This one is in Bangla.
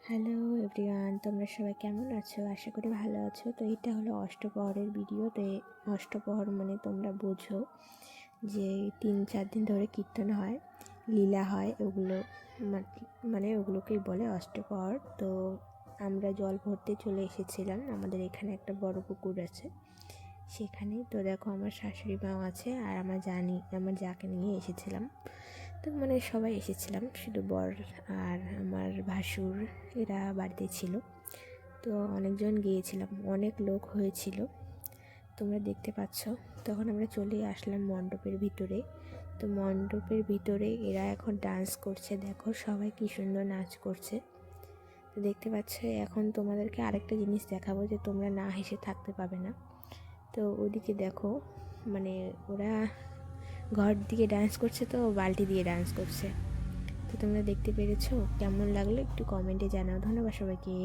হ্যালো এভরিওয়ান, তোমরা সবাই কেমন আছো? আশা করি ভালো আছো। তো এটা হলো অষ্টপ্রহরের ভিডিও। তো অষ্টপ্রহর মানে তোমরা বোঝো যে 3-4 দিন ধরে কীর্তন হয়, লীলা হয়, ওগুলো মানে ওগুলোকেই বলে অষ্টপ্রহর। তো আমরা জল ভরতে চলে এসেছিলাম, আমাদের এখানে একটা বড় পুকুর আছে সেখানে। তো দেখো আমার শাশুড়ি মাও আছে আর আমার যাকে নিয়ে এসেছিলাম। তো মানে সবাই এসেছিলাম, শুধু বর আর আমার ভাসুর এরা বাড়িতে ছিল। তো অনেকজন গিয়েছিলাম, অনেক লোক হয়েছিল, তোমরা দেখতে পাচ্ছ। তখন আমরা চলে আসলাম মণ্ডপের ভিতরে। তো মণ্ডপের ভিতরে এরা এখন ডান্স করছে, দেখো সবাই কী সুন্দর নাচ করছে। তো দেখতে পাচ্ছ, এখন তোমাদেরকে আরেকটা জিনিস দেখাবো যে তোমরা না হেসে থাকতে পাবে না। তো ওদিকে দেখো, মানে ওরা ঘর দিকে ডান্স করছে, তো বালতি দিয়ে ডান্স করছে। তো তোমরা দেখতে পেরেছো, কেমন লাগলো একটু কমেন্টে জানাও। ধন্যবাদ সবাইকে।